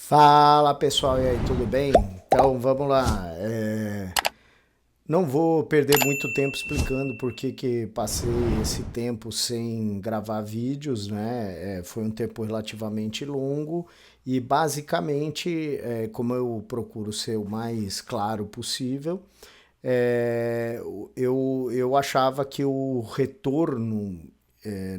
Fala pessoal, e aí, tudo bem? Então vamos lá. Não vou perder muito tempo explicando por que que passei esse tempo sem gravar vídeos, né? Foi um tempo relativamente longo e basicamente, como eu procuro ser o mais claro possível, é, eu achava que o retorno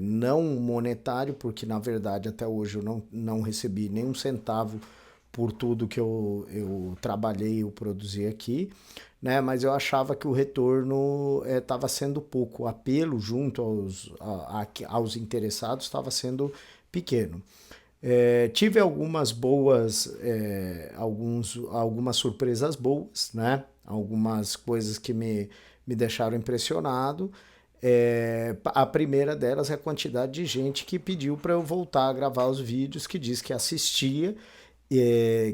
não monetário, porque na verdade até hoje eu não recebi nenhum centavo por tudo que eu trabalhei, eu produzi aqui, né? Mas eu achava que o retorno estava sendo pouco, o apelo junto aos interessados estava sendo pequeno. Tive algumas boas, algumas surpresas boas, né? Algumas coisas que me deixaram impressionado. A primeira delas é a quantidade de gente que pediu para eu voltar a gravar os vídeos, que diz que assistia,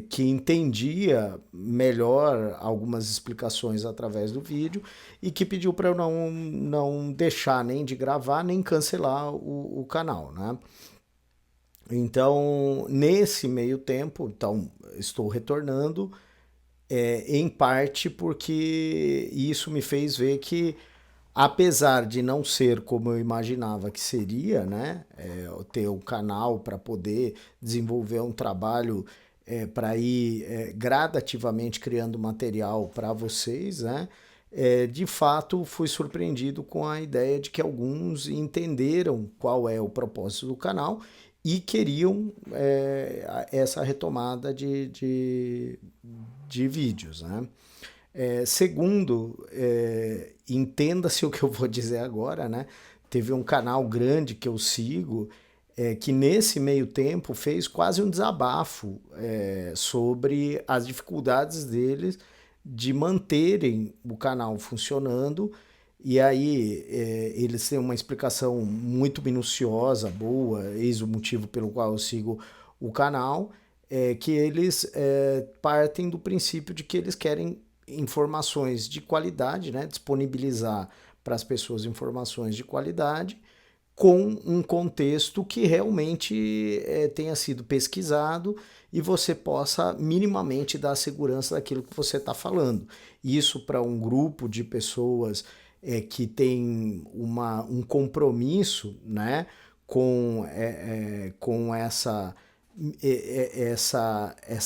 que entendia melhor algumas explicações através do vídeo e que pediu para eu não deixar nem de gravar nem cancelar o canal, né? Então, nesse meio tempo, então, estou retornando, em parte porque isso me fez ver que, apesar de não ser como eu imaginava que seria, né, ter um canal para poder desenvolver um trabalho para ir gradativamente criando material para vocês, né, de fato fui surpreendido com a ideia de que alguns entenderam qual é o propósito do canal e queriam essa retomada de vídeos, né? Segundo, entenda-se o que eu vou dizer agora, né? Teve um canal grande que eu sigo que nesse meio tempo fez quase um desabafo sobre as dificuldades deles de manterem o canal funcionando. E aí eles têm uma explicação muito minuciosa, boa, eis o motivo pelo qual eu sigo o canal, que eles partem do princípio de que eles querem informações de qualidade, né? Disponibilizar para as pessoas informações de qualidade com um contexto que realmente tenha sido pesquisado e você possa minimamente dar segurança daquilo que você está falando. Isso para um grupo de pessoas que tem um compromisso, né, com essa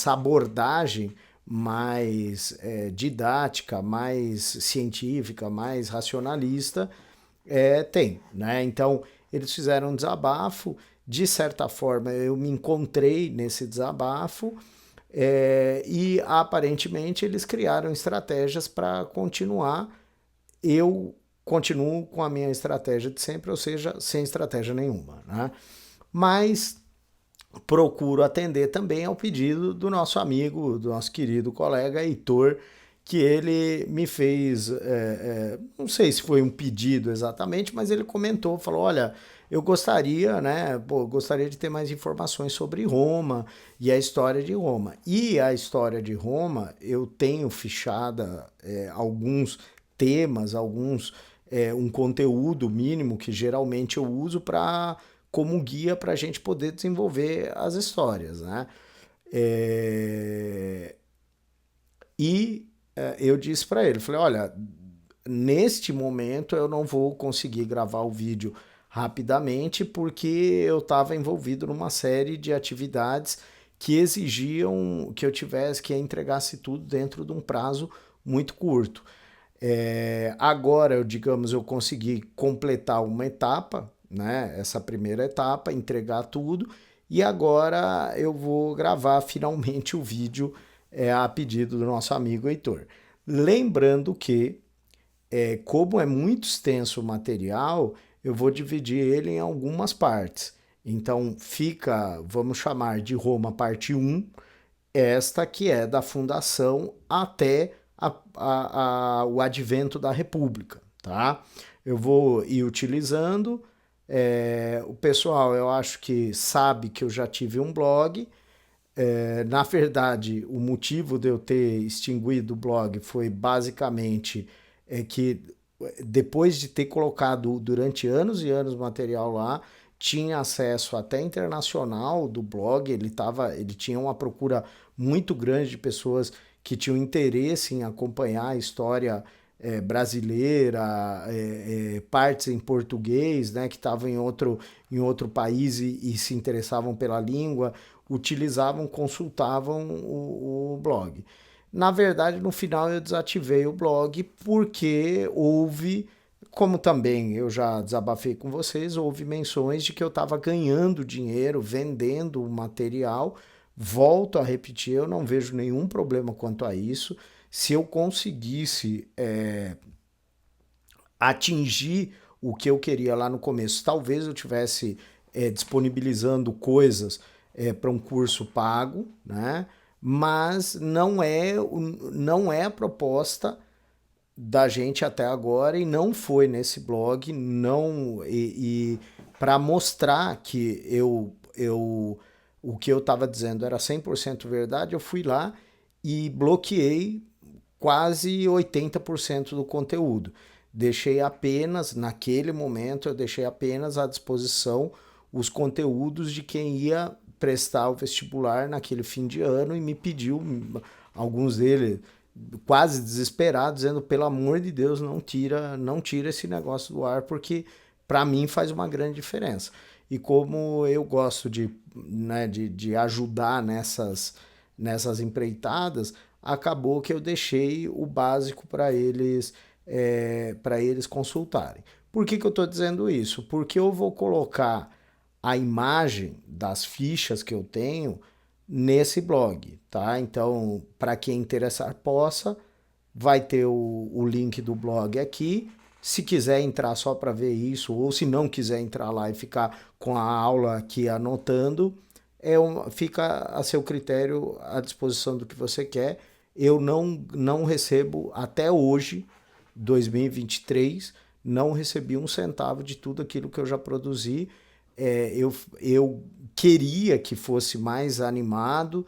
abordagem mais didática, mais científica, mais racionalista, tem, né? Então, eles fizeram um desabafo, de certa forma eu me encontrei nesse desabafo, e aparentemente eles criaram estratégias para continuar. Eu continuo com a minha estratégia de sempre, ou seja, sem estratégia nenhuma, né? Mas procuro atender também ao pedido do nosso amigo, do nosso querido colega Heitor, que ele me fez, não sei se foi um pedido exatamente, mas ele comentou, falou, olha, eu gostaria, né, gostaria de ter mais informações sobre Roma e a história de Roma. E a história de Roma, eu tenho fichada alguns temas, um conteúdo mínimo que geralmente eu uso para como guia para a gente poder desenvolver as histórias, né? É, eu disse para ele, falei, olha, neste momento eu não vou conseguir gravar o vídeo rapidamente porque eu estava envolvido numa série de atividades que exigiam que eu tivesse que entregasse tudo dentro de um prazo muito curto. Agora, digamos, eu consegui completar uma etapa, né? Essa primeira etapa, entregar tudo, e agora eu vou gravar finalmente o vídeo a pedido do nosso amigo Heitor. Lembrando que, como é muito extenso o material, eu vou dividir ele em algumas partes. Então fica, vamos chamar de Roma parte um, esta que é da fundação até o advento da República, tá? Eu vou ir utilizando. O pessoal, eu acho que sabe que eu já tive um blog. Na verdade, o motivo de eu ter extinguido o blog foi basicamente que depois de ter colocado durante anos e anos material lá, tinha acesso até internacional do blog, ele tinha uma procura muito grande de pessoas que tinham interesse em acompanhar a história brasileira, partes em português, né, que estavam em outro país e se interessavam pela língua, utilizavam, consultavam o blog. Na verdade, no final eu desativei o blog porque houve, como também eu já desabafei com vocês, houve menções de que eu estava ganhando dinheiro vendendo o material. Volto a repetir, eu não vejo nenhum problema quanto a isso. Se eu conseguisse atingir o que eu queria lá no começo, talvez eu tivesse disponibilizando coisas para um curso pago, né? Mas não é a proposta da gente até agora e não foi nesse blog, não e para mostrar que o que eu estava dizendo era 100% verdade, eu fui lá e bloqueei quase 80% do conteúdo. Deixei apenas, naquele momento, eu deixei apenas à disposição os conteúdos de quem ia prestar o vestibular naquele fim de ano e me pediu, alguns deles quase desesperados, dizendo, pelo amor de Deus, não tira esse negócio do ar, porque para mim faz uma grande diferença. E como eu gosto de ajudar nessas empreitadas, acabou que eu deixei o básico para eles consultarem. Por que eu estou dizendo isso? Porque eu vou colocar a imagem das fichas que eu tenho nesse blog, tá? Então, para quem interessar possa, vai ter o link do blog aqui. Se quiser entrar só para ver isso, ou se não quiser entrar lá e ficar com a aula aqui anotando, fica a seu critério, à disposição do que você quer. Eu não recebo, até hoje, 2023, não recebi um centavo de tudo aquilo que eu já produzi. Eu queria que fosse mais animado,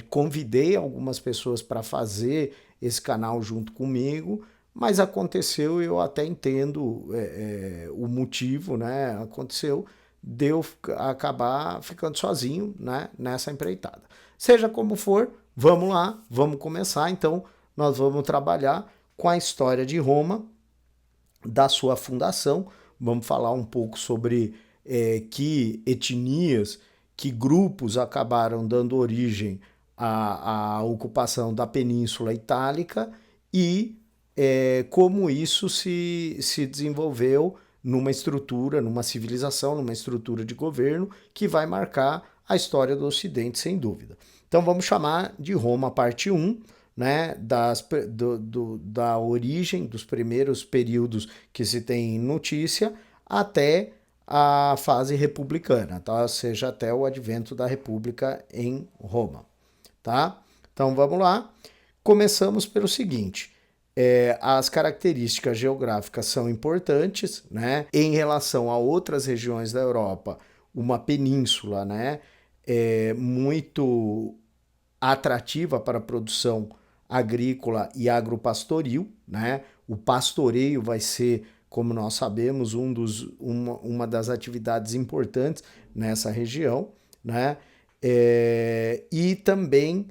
convidei algumas pessoas para fazer esse canal junto comigo, mas aconteceu, eu até entendo o motivo, né? Aconteceu de eu acabar ficando sozinho, né, nessa empreitada. Seja como for, vamos lá, vamos começar. Então, nós vamos trabalhar com a história de Roma, da sua fundação. Vamos falar um pouco sobre que etnias, que grupos acabaram dando origem à ocupação da Península Itálica e como isso se desenvolveu numa estrutura, numa civilização, numa estrutura de governo que vai marcar a história do Ocidente, sem dúvida. Então vamos chamar de Roma, parte 1, né, da origem, dos primeiros períodos que se tem notícia, até a fase republicana, tá? Ou seja, até o advento da República em Roma, tá? Então vamos lá. Começamos pelo seguinte: as características geográficas são importantes, né? Em relação a outras regiões da Europa, uma península, né, muito atrativa para a produção agrícola e agropastoril, né? O pastoreio vai ser, como nós sabemos, uma das atividades importantes nessa região, né? E também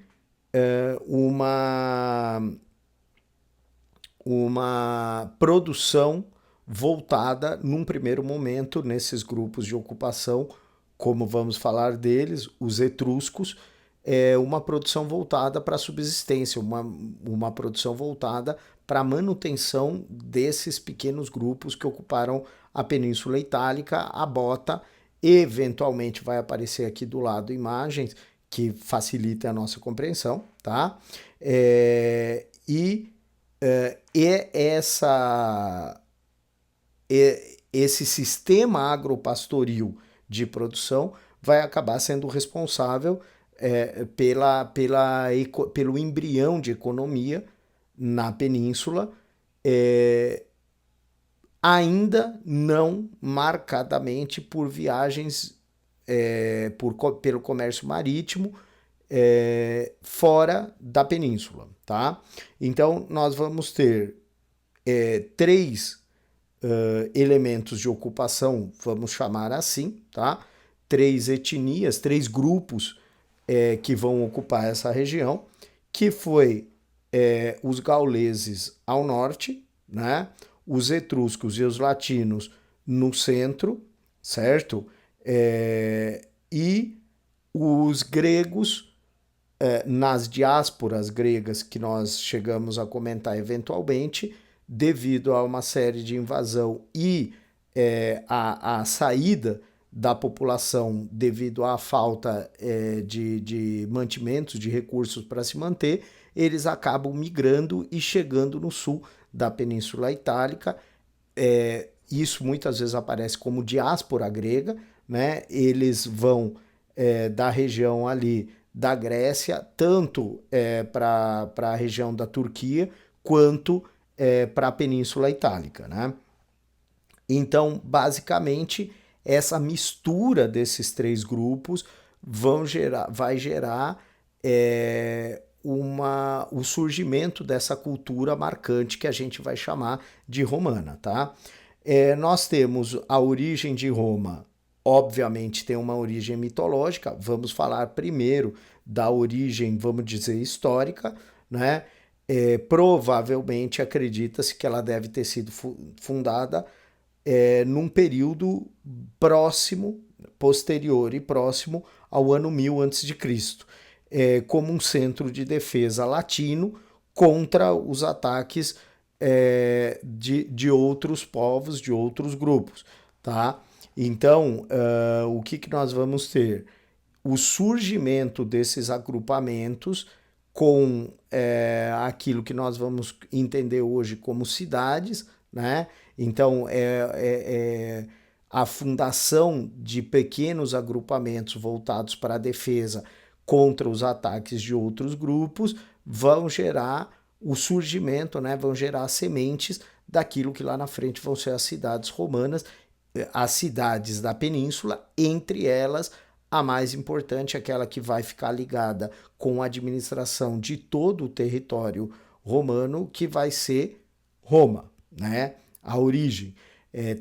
uma produção voltada, num primeiro momento, nesses grupos de ocupação, como vamos falar deles, os etruscos, uma produção voltada para a subsistência, uma produção voltada para a manutenção desses pequenos grupos que ocuparam a Península Itálica, a bota. Eventualmente vai aparecer aqui do lado imagens que facilitem a nossa compreensão, tá? Esse sistema agropastoril de produção vai acabar sendo responsável pelo embrião de economia na península, ainda não marcadamente por viagens pelo comércio marítimo fora da península, tá? Então nós vamos ter três elementos de ocupação, vamos chamar assim, tá? 3 etnias, 3 grupos que vão ocupar essa região, que foi os gauleses ao norte, né? Os etruscos e os latinos no centro, certo? E os gregos nas diásporas gregas que nós chegamos a comentar eventualmente, devido a uma série de invasão e a saída da população devido à falta de mantimentos, de recursos para se manter, eles acabam migrando e chegando no sul da Península Itálica. Isso muitas vezes aparece como diáspora grega, né? Eles vão da região ali da Grécia, tanto para a região da Turquia, quanto para a Península Itálica, né? Então, basicamente, essa mistura desses 3 grupos vai gerar o surgimento dessa cultura marcante que a gente vai chamar de romana, tá? Nós temos a origem de Roma, obviamente tem uma origem mitológica, vamos falar primeiro da origem, vamos dizer, histórica, né? Provavelmente acredita-se que ela deve ter sido fundada num período próximo, posterior e próximo ao ano 1000 a.C., como um centro de defesa latino contra os ataques de outros povos, de outros grupos, tá? Então, o que nós vamos ter? O surgimento desses agrupamentos com aquilo que nós vamos entender hoje como cidades, né? Então, a fundação de pequenos agrupamentos voltados para a defesa contra os ataques de outros grupos vão gerar o surgimento, né? Vão gerar sementes daquilo que lá na frente vão ser as cidades romanas, as cidades da península, entre elas a mais importante, aquela que vai ficar ligada com a administração de todo o território romano, que vai ser Roma, né? A origem.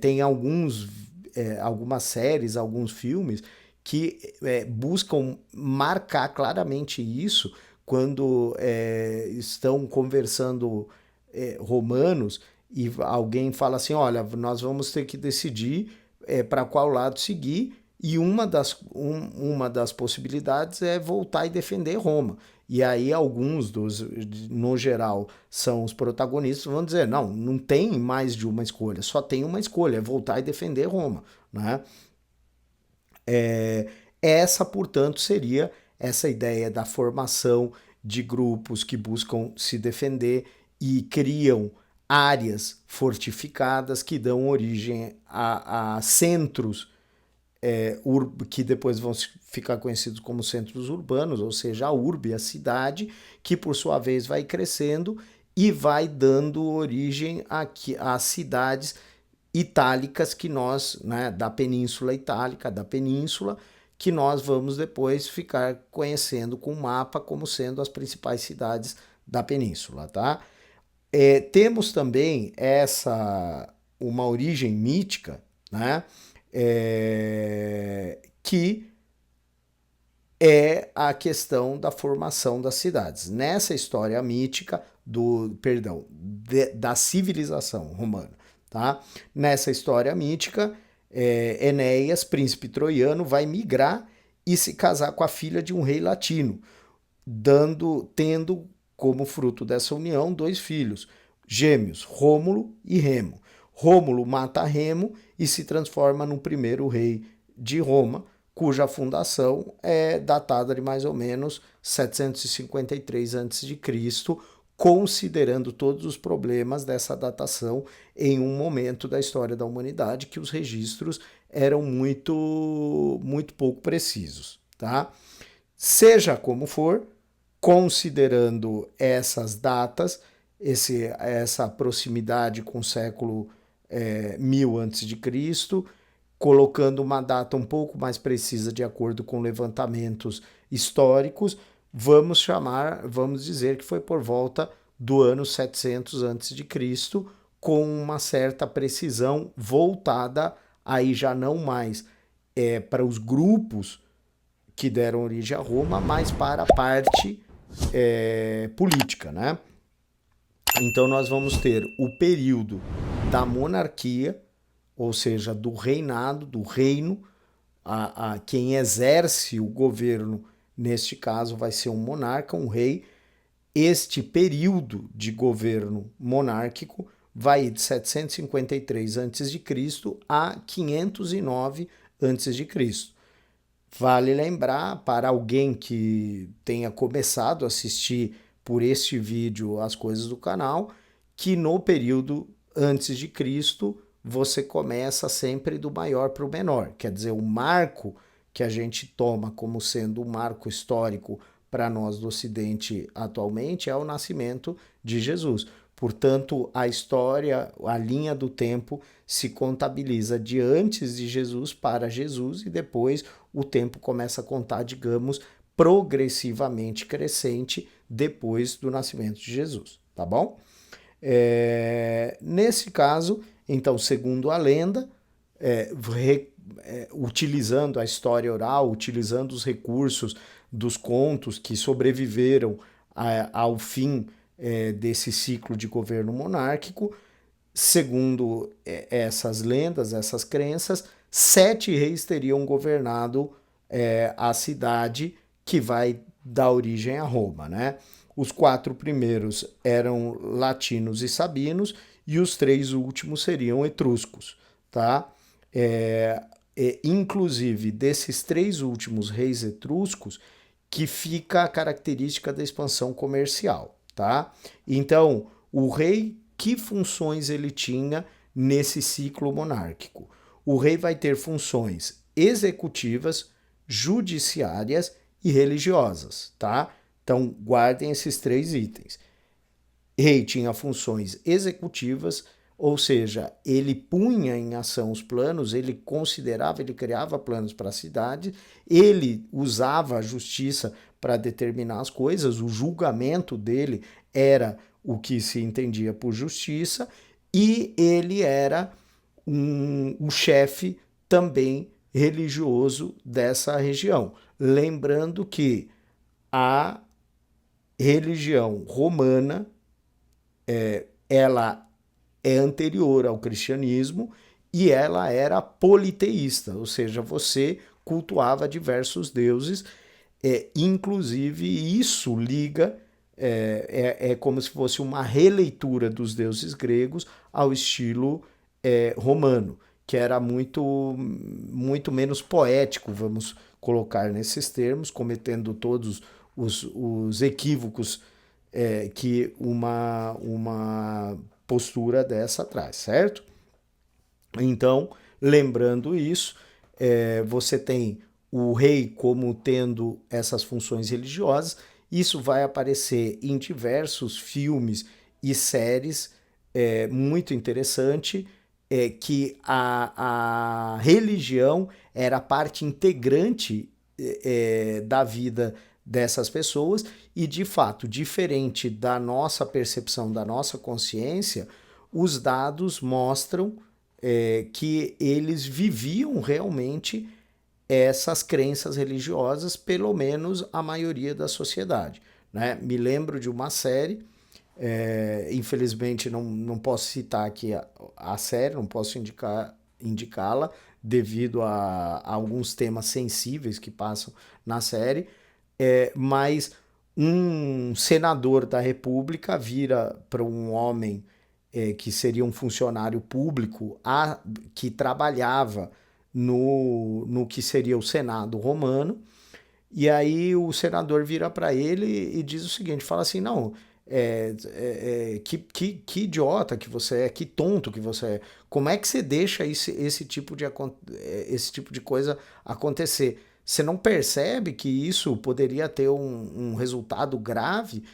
Tem algumas séries, alguns filmes que buscam marcar claramente isso quando estão conversando romanos e alguém fala assim, olha, nós vamos ter que decidir para qual lado seguir, e uma das possibilidades é voltar e defender Roma. E aí alguns no geral, são os protagonistas, vão dizer, não tem mais de uma escolha, só tem uma escolha, é voltar e defender Roma, né? Essa, portanto, seria essa ideia da formação de grupos que buscam se defender e criam áreas fortificadas que dão origem a centros que depois vão ficar conhecidos como centros urbanos, ou seja, a urbe, a cidade, que por sua vez vai crescendo e vai dando origem às cidades itálicas que nós, né, da Península Itálica, da Península, que nós vamos depois ficar conhecendo com o mapa como sendo as principais cidades da Península, tá? Temos também uma origem mítica, né? Que é a questão da formação das cidades. Nessa história mítica da civilização romana, tá? Nessa história mítica, Enéas, príncipe troiano, vai migrar e se casar com a filha de um rei latino, tendo como fruto dessa união 2 filhos, gêmeos, Rômulo e Remo. Rômulo mata Remo e se transforma no primeiro rei de Roma, cuja fundação é datada de mais ou menos 753 a.C., considerando todos os problemas dessa datação em um momento da história da humanidade que os registros eram muito pouco precisos, tá? Seja como for, considerando essas datas, essa proximidade com o século 1000 a.C., colocando uma data um pouco mais precisa de acordo com levantamentos históricos, vamos dizer que foi por volta do ano 700 a.C., com uma certa precisão voltada aí já não mais para os grupos que deram origem a Roma, mas para a parte política, né? Então nós vamos ter o período da monarquia, ou seja, do reinado, do reino, quem exerce o governo, neste caso, vai ser um monarca, um rei. Este período de governo monárquico vai de 753 a.C. a 509 a.C. Vale lembrar, para alguém que tenha começado a assistir por este vídeo as coisas do canal, que no período antes de Cristo você começa sempre do maior para o menor. Quer dizer, o marco que a gente toma como sendo um marco histórico para nós do Ocidente atualmente é o nascimento de Jesus. Portanto, a história, a linha do tempo se contabiliza de antes de Jesus para Jesus e depois o tempo começa a contar, digamos, progressivamente crescente depois do nascimento de Jesus, tá bom? Nesse caso, então, segundo a lenda, utilizando a história oral, utilizando os recursos dos contos que sobreviveram ao fim desse ciclo de governo monárquico, segundo essas lendas, essas crenças, 7 reis teriam governado a cidade que vai dar origem a Roma, né? Os 4 primeiros eram latinos e sabinos e os 3 últimos seriam etruscos, tá? Inclusive, desses 3 últimos reis etruscos, que fica a característica da expansão comercial, tá? Então, o rei, que funções ele tinha nesse ciclo monárquico? O rei vai ter funções executivas, judiciárias e religiosas, tá? Então, guardem esses 3 itens. Rei tinha funções executivas, ou seja, ele punha em ação os planos, ele considerava, ele criava planos para a cidade, ele usava a justiça para determinar as coisas, o julgamento dele era o que se entendia por justiça, e ele era o chefe também religioso dessa região. Lembrando que a religião romana, ela é anterior ao cristianismo e ela era politeísta, ou seja, você cultuava diversos deuses, inclusive isso liga, é como se fosse uma releitura dos deuses gregos ao estilo romano, que era muito menos poético, vamos colocar nesses termos, cometendo todos os equívocos que uma postura dessa traz, certo? Então, lembrando isso, você tem o rei como tendo essas funções religiosas. Isso vai aparecer em diversos filmes e séries, muito interessante, que a religião era parte integrante da vida dessas pessoas e, de fato, diferente da nossa percepção, da nossa consciência, os dados mostram que eles viviam realmente essas crenças religiosas, pelo menos a maioria da sociedade, né? Me lembro de uma série, infelizmente não posso citar aqui a série, não posso indicá-la devido a alguns temas sensíveis que passam na série, mas um senador da República vira para um homem que seria um funcionário público que trabalhava no que seria o Senado romano, e aí o senador vira para ele e diz o seguinte, fala assim, não, que idiota que você é, que tonto que você é, como é que você deixa esse tipo de coisa acontecer? Você não percebe que isso poderia ter um resultado grave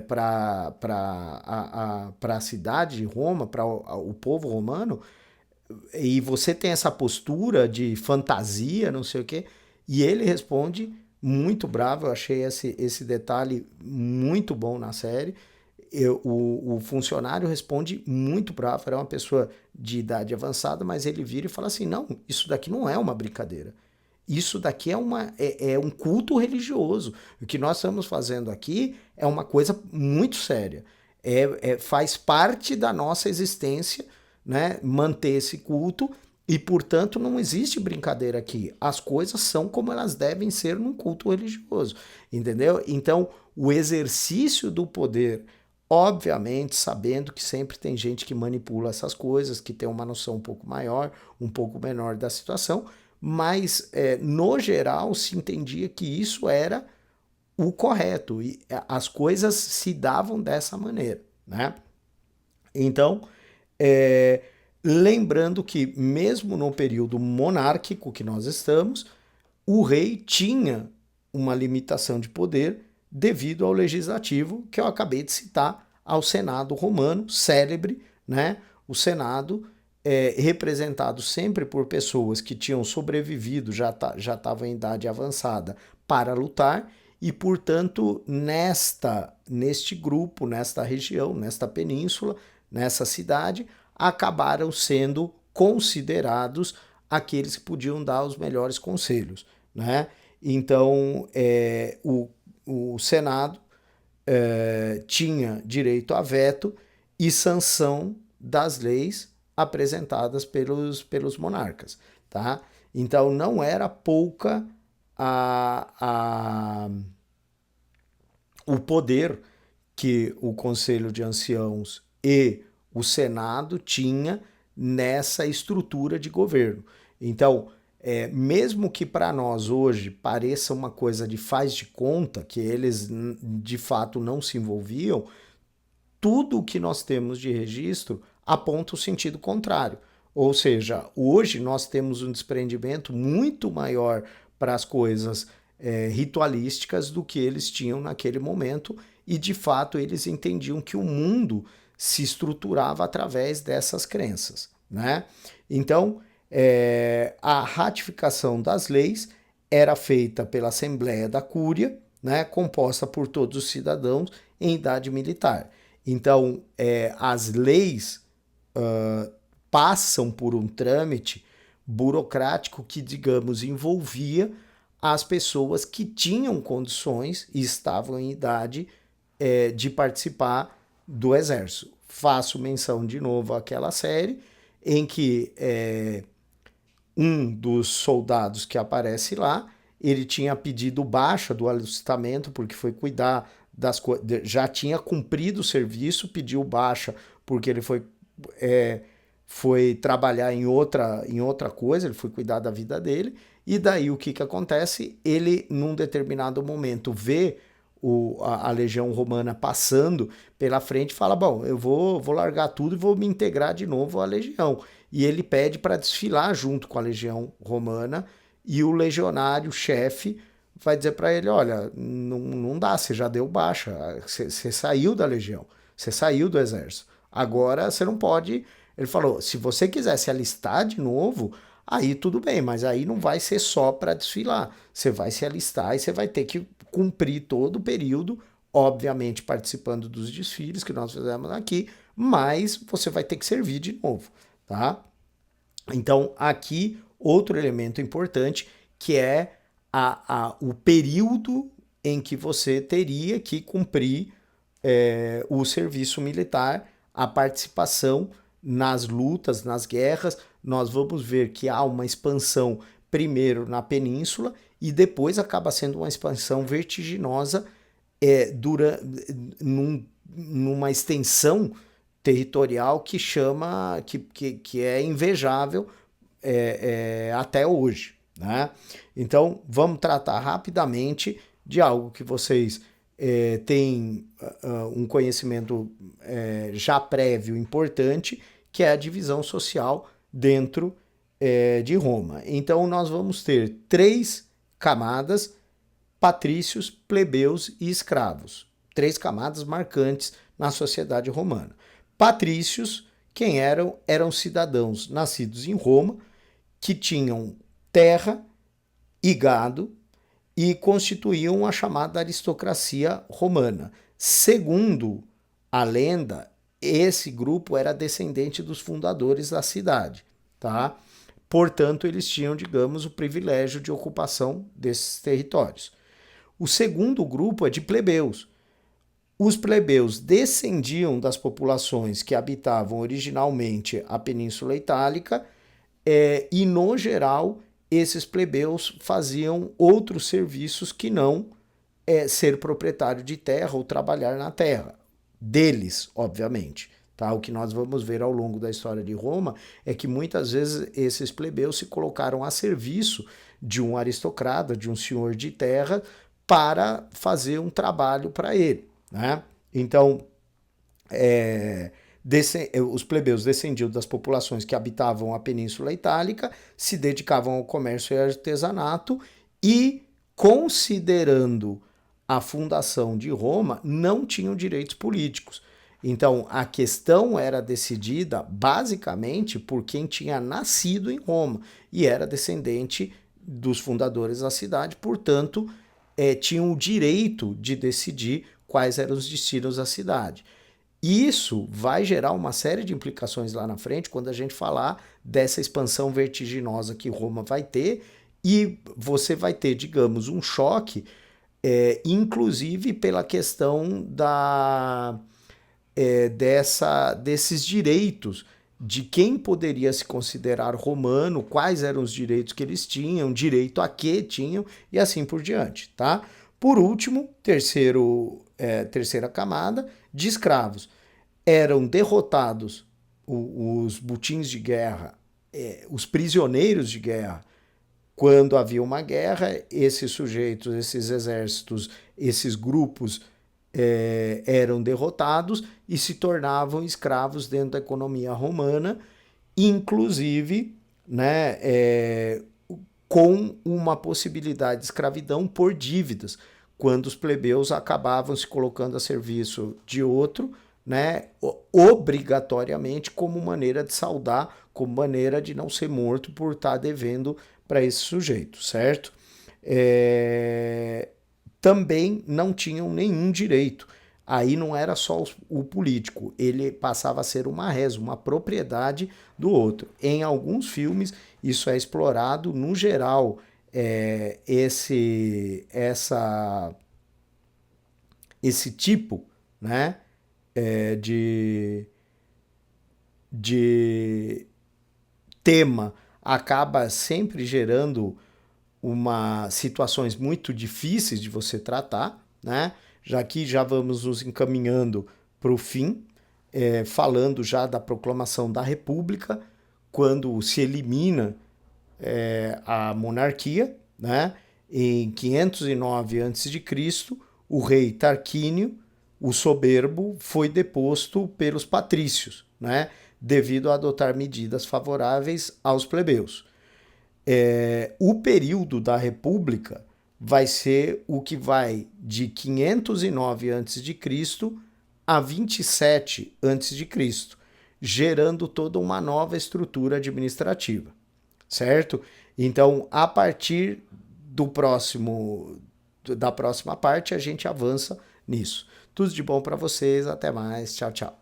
para a cidade de Roma, para o povo romano? E você tem essa postura de fantasia, não sei o quê, e ele responde muito bravo. Eu achei esse detalhe muito bom na série. o funcionário responde muito bravo, era uma pessoa de idade avançada, mas ele vira e fala assim, não, isso daqui não é uma brincadeira. Isso daqui é um culto religioso. O que nós estamos fazendo aqui é uma coisa muito séria. Faz parte da nossa existência, né, manter esse culto e, portanto, não existe brincadeira aqui. As coisas são como elas devem ser num culto religioso, entendeu? Então, o exercício do poder, obviamente, sabendo que sempre tem gente que manipula essas coisas, que tem uma noção um pouco maior, um pouco menor da situação, mas, no geral, se entendia que isso era o correto e as coisas se davam dessa maneira, né? Então, é, lembrando que mesmo no período monárquico que nós estamos, o rei tinha uma limitação de poder devido ao legislativo que eu acabei de citar, ao Senado romano, célebre, né? O Senado representado sempre por pessoas que tinham sobrevivido, já estavam em idade avançada para lutar e, portanto, neste grupo, nesta região, nesta península, nessa cidade, acabaram sendo considerados aqueles que podiam dar os melhores conselhos, né? Então, o Senado tinha direito a veto e sanção das leis apresentadas pelos monarcas, tá? Então, não era pouca o poder que o Conselho de Anciãos e o Senado tinha nessa estrutura de governo. Então, mesmo que para nós hoje pareça uma coisa de faz de conta, que eles de fato não se envolviam, tudo o que nós temos de registro aponta o sentido contrário. Ou seja, hoje nós temos um desprendimento muito maior para as coisas ritualísticas do que eles tinham naquele momento e, de fato, eles entendiam que o mundo se estruturava através dessas crenças, né? Então, a ratificação das leis era feita pela Assembleia da Cúria, né, composta por todos os cidadãos em idade militar. Então, as leis passam por um trâmite burocrático que, digamos, envolvia as pessoas que tinham condições e estavam em idade de participar do exército. Faço menção de novo àquela série em que um dos soldados que aparece lá, ele tinha pedido baixa do alistamento porque foi cuidar das coisas, já tinha cumprido o serviço, pediu baixa porque ele foi trabalhar em outra coisa, ele foi cuidar da vida dele, e daí o que acontece? Ele, num determinado momento, vê a legião romana passando pela frente e fala, bom, eu vou largar tudo e vou me integrar de novo à legião. E ele pede para desfilar junto com a legião romana, e o legionário-chefe vai dizer para ele, olha, não dá, você já deu baixa, você saiu da legião, você saiu do exército, agora você não pode... Ele falou, se você quiser se alistar de novo, aí tudo bem, mas aí não vai ser só para desfilar. Você vai se alistar e você vai ter que cumprir todo o período, obviamente participando dos desfiles que nós fizemos aqui, mas você vai ter que servir de novo, tá? Então, aqui, outro elemento importante, que é o período em que você teria que cumprir o serviço militar, a participação nas lutas, nas guerras. Nós vamos ver que há uma expansão primeiro na península e depois acaba sendo uma expansão vertiginosa numa extensão territorial que chama, que é invejável até hoje, né? Então, vamos tratar rapidamente de algo que vocês têm um conhecimento já prévio importante, que é a divisão social dentro de Roma. Então, nós vamos ter 3 camadas: patrícios, plebeus e escravos. 3 camadas marcantes na sociedade romana. Patrícios, quem eram? Eram cidadãos nascidos em Roma, que tinham terra e gado e constituíam a chamada aristocracia romana. Segundo a lenda, esse grupo era descendente dos fundadores da cidade, tá? Portanto, eles tinham, digamos, o privilégio de ocupação desses territórios. O segundo grupo é de plebeus. Os plebeus descendiam das populações que habitavam originalmente a Península Itálica e, no geral, esses plebeus faziam outros serviços que não ser proprietário de terra ou trabalhar na terra. Deles, obviamente. Tá? O que nós vamos ver ao longo da história de Roma é que muitas vezes esses plebeus se colocaram a serviço de um aristocrata, de um senhor de terra, para fazer um trabalho para ele. Né? Então, os plebeus descendiam das populações que habitavam a Península Itálica, se dedicavam ao comércio e artesanato e, considerando a fundação de Roma, não tinham direitos políticos. Então, a questão era decidida basicamente por quem tinha nascido em Roma e era descendente dos fundadores da cidade, portanto, tinham o direito de decidir quais eram os destinos da cidade. Isso vai gerar uma série de implicações lá na frente quando a gente falar dessa expansão vertiginosa que Roma vai ter, e você vai ter, digamos, um choque, inclusive pela questão desses direitos, de quem poderia se considerar romano, quais eram os direitos que eles tinham, direito a que tinham e assim por diante, tá? Por último, terceira camada, de escravos. Eram derrotados os botins de guerra, os prisioneiros de guerra. Quando havia uma guerra, esses sujeitos, esses exércitos, esses grupos eram derrotados e se tornavam escravos dentro da economia romana, inclusive, né, com uma possibilidade de escravidão por dívidas, quando os plebeus acabavam se colocando a serviço de outro, né, obrigatoriamente, como maneira de saldar, como maneira de não ser morto por estar devendo para esse sujeito, certo? Também não tinham nenhum direito. Aí não era só o político, ele passava a ser uma res, uma propriedade do outro. Em alguns filmes isso é explorado, no geral, esse tipo, né, de tema acaba sempre gerando situações muito difíceis de você tratar, né? Já que já vamos nos encaminhando para o fim, falando já da proclamação da República, quando se elimina a monarquia, né? Em 509 a.C., o rei Tarquínio, o soberbo, foi deposto pelos patrícios, né? Devido a adotar medidas favoráveis aos plebeus. O período da República vai ser o que vai de 509 a.C. a 27 a.C., gerando toda uma nova estrutura administrativa, certo? Então, a partir da próxima parte, a gente avança nisso. Tudo de bom para vocês, até mais, tchau, tchau.